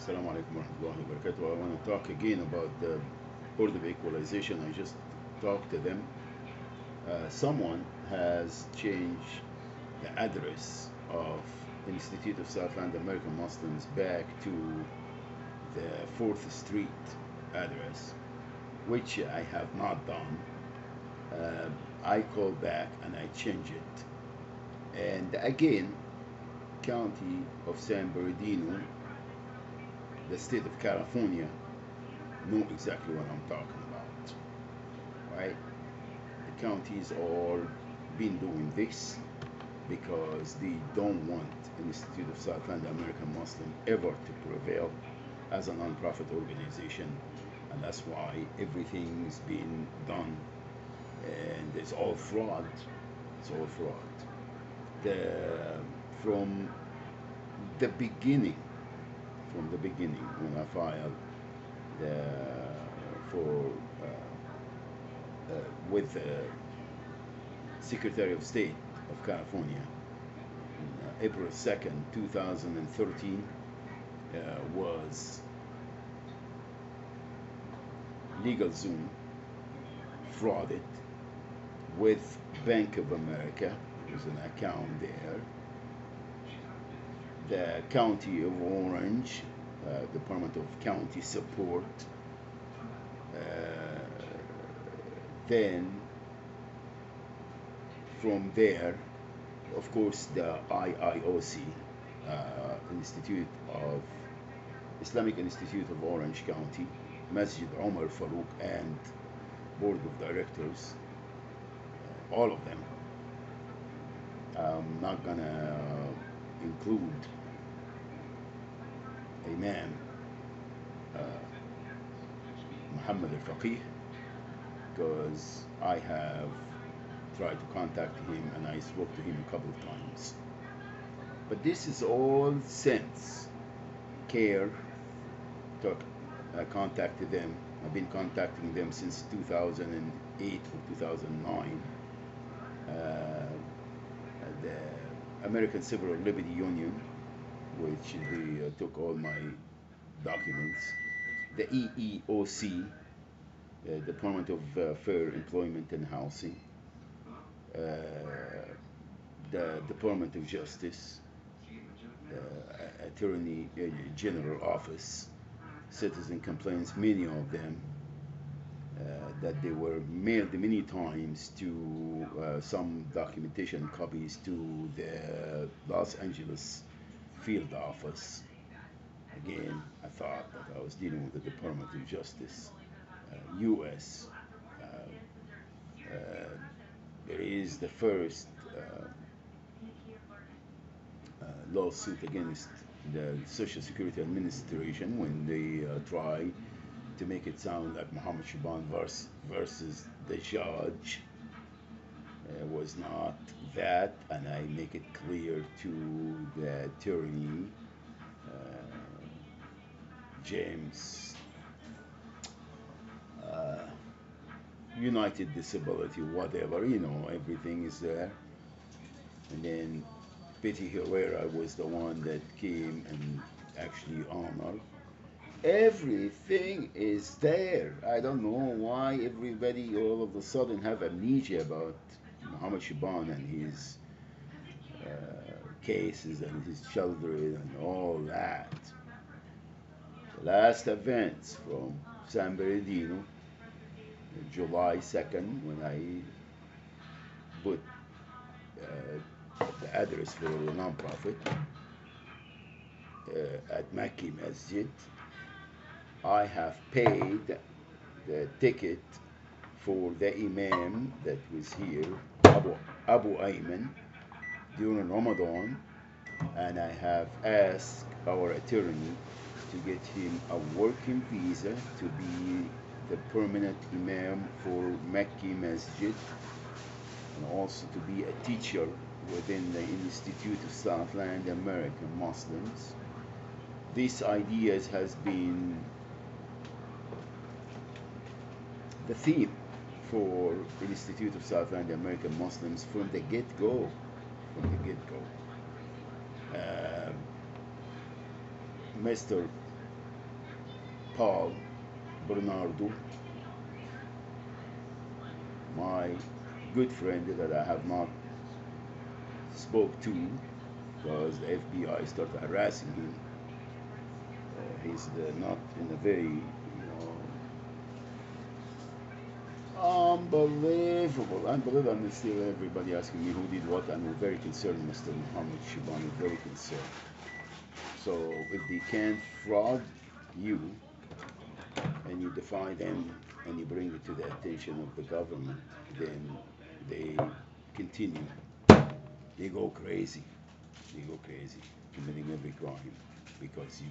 Assalamu alaikum warahmatullahi wabarakatuh. I want to talk again about the Board of Equalization. I just talked to them. Someone has changed the address of Institute of Southland American Muslims back to the 4th Street address, which I have not done. Uh, I called back and I changed it. And again, County of San Bernardino, the state of California, know exactly what I'm talking about, right? The counties are been doing this because they don't want Institute of Southland American Muslim ever to prevail as a non-profit organization, and that's why everything's been done, and it's all fraud. It's all fraud. The from the beginning, from the beginning, when I filed the for with the Secretary of State of California on April 2nd, 2013, was LegalZoom frauded with Bank of America. There's an account there. The County of Orange, Department of County Support. Then from there, of course, the IIOC, Institute of Islamic Institute of Orange County, Masjid Omar Farouk, and Board of Directors, all of them. I'm not gonna include Imam Muhammad al-Faqih because I have tried to contact him and I spoke to him a couple of times. But this is all since CARE contacted them. I've been contacting them since 2008 or 2009. The American Civil Liberty Union, which they took all my documents. The EEOC, the Department of Fair Employment and Housing. The Department of Justice, the Attorney General Office, citizen complaints, many of them, that they were mailed many times to some documentation copies to the Los Angeles field office. Again, I thought that I was dealing with the Department of Justice, U.S. There is the first lawsuit against the Social Security Administration when they try to make it sound like Muhammad Shaban versus the judge. Was not that, and I make it clear to the attorney, James, United Disability, whatever, everything is there. And then Betty Herrera was the one that came and actually honored. Everything is there. I don't know why everybody all of a sudden have amnesia about Muhammad Shaban and his cases and his children and all that. The last events from San Bernardino, July 2nd, when I put the address for the nonprofit at Makki Masjid, I have paid the ticket for the Imam that was here, Abu Ayman, during Ramadan, and I have asked our attorney to get him a working visa to be the permanent Imam for Makki Masjid and also to be a teacher within the Institute of Southland American Muslims. This idea has been the theme for the Institute of Southland American Muslims from the get-go. From the get-go. Mr. Paul Bernardo, my good friend that I have not spoke to because the FBI started harassing him. He's not in a very, unbelievable. And still everybody asking me who did what, and we're very concerned, Mr. Muhammad Shibani, very concerned. So if they can't fraud you and you defy them and you bring it to the attention of the government, then they continue. They go crazy. They go crazy, committing every crime because you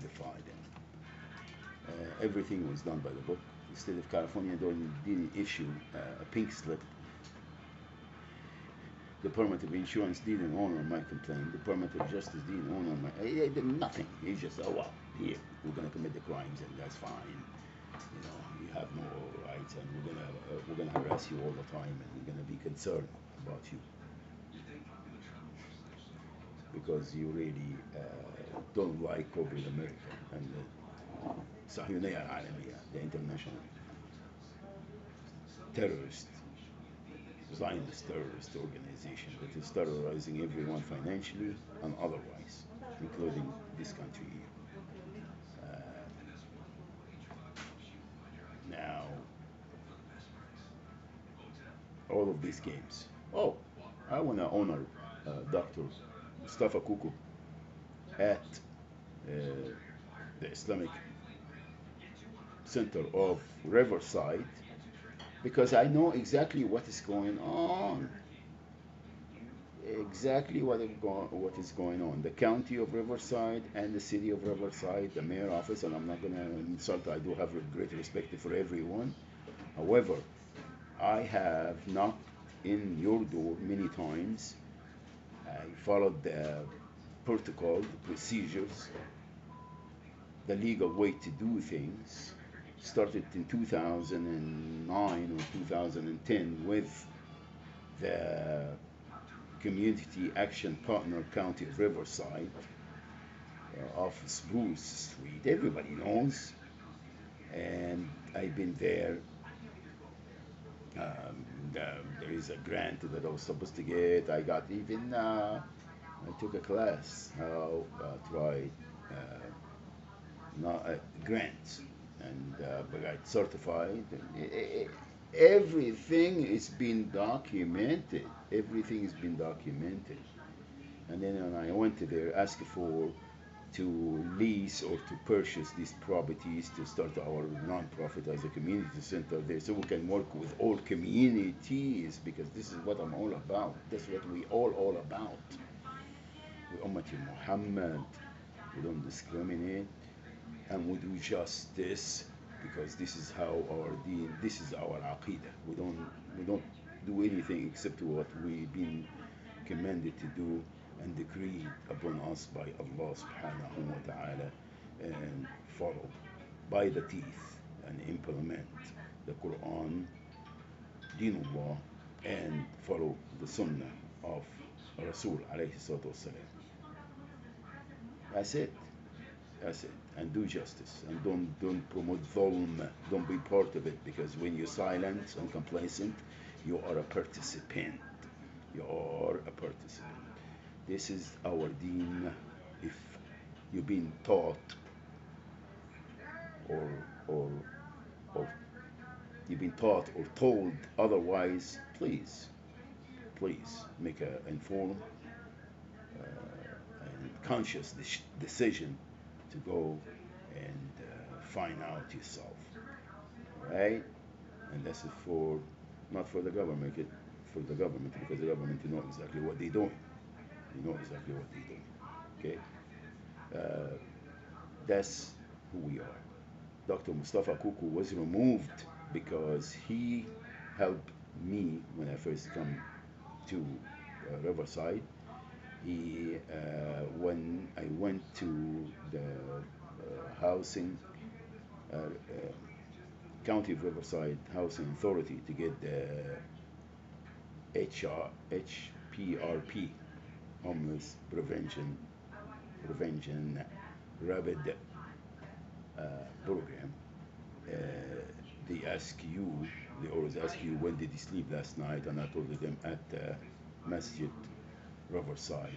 defy them. Everything was done by the book. The state of California didn't issue a pink slip. The Department of Insurance didn't honor my complaint. The Department of Justice didn't honor my. They did nothing. He just, oh well, here we're gonna commit the crimes and that's fine. You have no rights, and we're gonna harass you all the time, and we're gonna be concerned about you because you really don't like corporate America and the Sahiyuniya Al-Alamiya, the international terrorist, Zionist terrorist organization that is terrorizing everyone financially and otherwise, including this country here. Now, all of these games. Oh, I want to honor Dr. Mustafa Kuku at uh, the Islamic Center of Riverside because I know exactly what is going on. Exactly what is going on. The county of Riverside and the city of Riverside, the mayor office, and I'm not going to insult, I do have great respect for everyone. However, I have knocked in your door many times. I followed the protocol, the procedures, the legal way to do things. Started in 2009 or 2010 with the Community Action Partner County of Riverside off Spruce Street. Everybody knows. And I've been there. There is a grant that I was supposed to get. I got even, I took a class how to write grants, and I got certified. Everything is being documented. Everything is being documented. And then when I went to there, asked for to lease or to purchase these properties to start our nonprofit as a community center there, so we can work with all communities, because this is what I'm all about. That's what we all about. We Ummati Muhammad. We don't discriminate, and we do justice, because this is how our deen, this is our aqidah. We don't do anything except what we've been commanded to do and decreed upon us by Allah subhanahu wa ta'ala, and follow by the teeth and implement the Quran, Dinullah, and follow the Sunnah of Rasul alayhi salatu wasalam. That's it. That's it. And do justice. And don't promote dhulm. Don't be part of it, because when you're silent and complacent, you are a participant. You are a participant. This is our deen. If you've been taught or or or you've been taught or told otherwise, please make an informed and conscious decision to go and find out yourself, right? And that's it for, not for the government, for the government, because the government know exactly what they're doing. They know exactly what they're doing. Okay, that's who we are. Dr. Mustafa Kuku was removed because he helped me when I first come to Riverside. He, when I went to the housing, County of Riverside Housing Authority to get the HPRP, Homeless Prevention Rapid program, uh, they ask you, they always ask you, when did you sleep last night? And I told them at Masjid Riverside,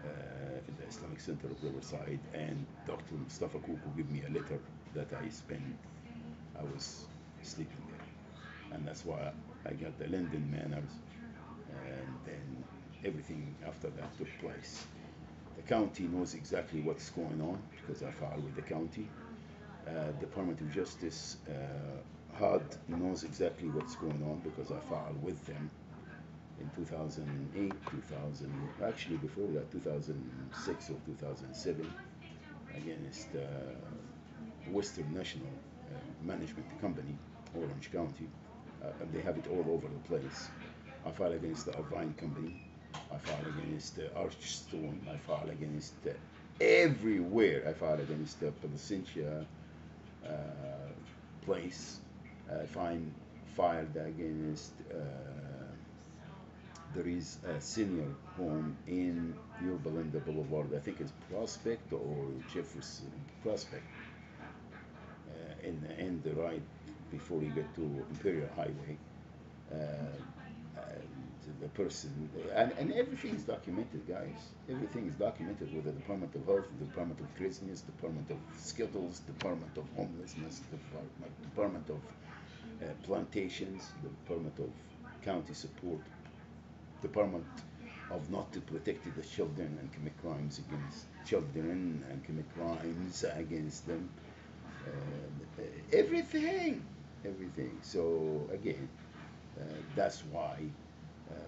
the Islamic Center of Riverside, and Dr. Mustafa Kuku gave me a letter that I was sleeping there. And that's why I got the Linden Manors, and then everything after that took place. The county knows exactly what's going on because I filed with the county. Department of Justice, HUD knows exactly what's going on because I filed with them in 2008, 2000, actually before that, 2006 or 2007, against Western National Management Company, Orange County. And they have it all over the place. I filed against the Irvine Company. I filed against Archstone. I filed against everywhere. I filed against the Placentia uh, place. I filed against. There is a senior home in New Belinda Boulevard. I think it's Prospect or Jefferson Prospect, in the right before you get to Imperial Highway. Uh, and the person, and everything is documented, guys. Everything is documented with the Department of Health, the Department of Prisons, Department of Skittles, Department of Homelessness, Department of Plantations, the Department of County Support, Department of not to protect the children and commit crimes against children and commit crimes against them. Everything, everything. So again, that's why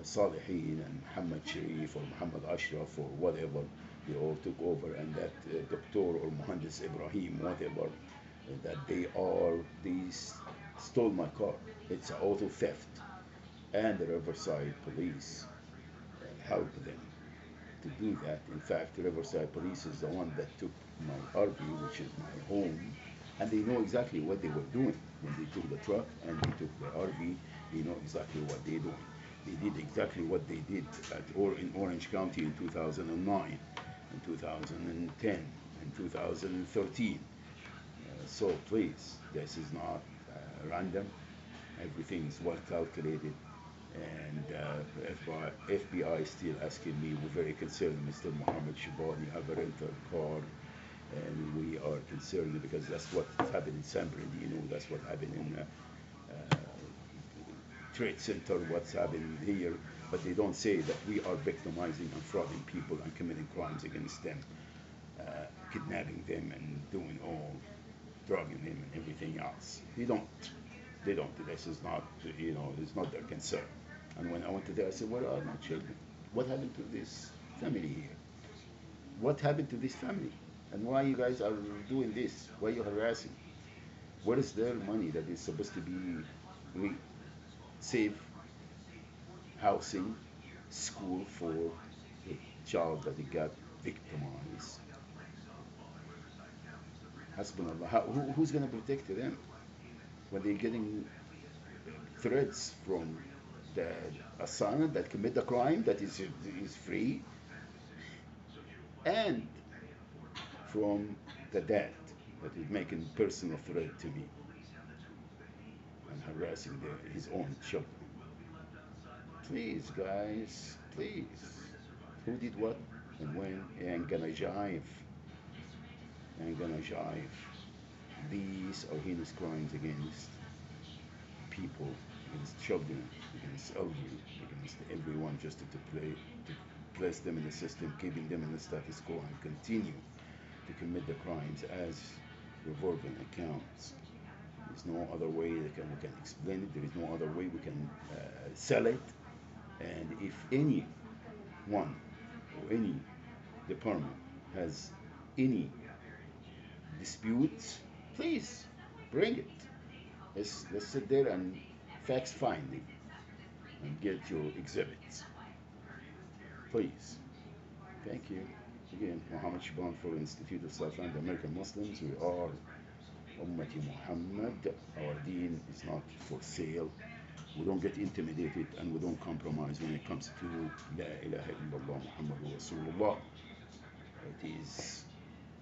Salihin and Muhammad Sharif or Muhammad Ashraf or whatever, they all took over, and that Doctor or Muhandis Ibrahim, whatever, that they stole my car. It's auto theft, and the Riverside Police helped them to do that. In fact, the Riverside Police is the one that took my RV, which is my home, and they know exactly what they were doing when they took the truck and they took the RV. They know exactly what they're doing. They did exactly what they did in Orange County in 2009, in 2010, in 2013. So please, this is not random. Everything is well calculated. And FBI is still asking me, we're very concerned, Mr. Mohammed Shaban, you have a rental car, and we are concerned because that's what happened in San Bernardino, that's what happened in Trade Center, what's happening here, but they don't say that we are victimizing and frauding people and committing crimes against them, kidnapping them and doing all, drugging them and everything else. They don't. This is not, it's not their concern. And when I went to there, I said, where are my children? What happened to this family here? What happened to this family? And why you guys are doing this? Why are you harassing? Where is their money that is supposed to be save housing, school for the child that he got victimized? Hasbunallah. Who's going to protect them when they're getting threats from the son that commit the crime that is free, and from the dad that is making personal threat to me and harassing his own children? Please, guys, please. Who did what and when? Ain't gonna jive. Ain't gonna jive. These are heinous crimes against people, against children, against elderly, against everyone, just to place them in the system, keeping them in the status quo, and continue to commit the crimes as revolving accounts. There's no other way that we can explain it. There is no other way we can sell it. And if anyone or any department has any disputes, please bring it. Let's sit there and fact find it and get your exhibits. Please. Thank you. Again, Muhammad Shaban for Institute of Southland American Muslims. We are Ummati Muhammad. Our deen is not for sale. We don't get intimidated and we don't compromise when it comes to La ilaha illallah Muhammadur Rasulullah. It is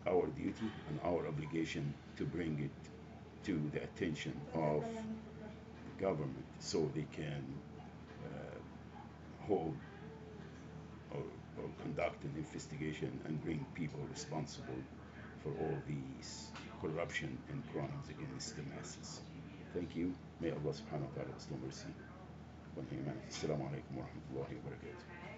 our duty and our obligation to bring it to the attention of the government so they can hold or, or conduct an investigation and bring people responsible for all these corruption and crimes against the masses. Thank you. May Allah subhanahu wa ta'ala bestow mercy on humanity. Assalamu alaikum wa rahmatullahi wa barakatuh.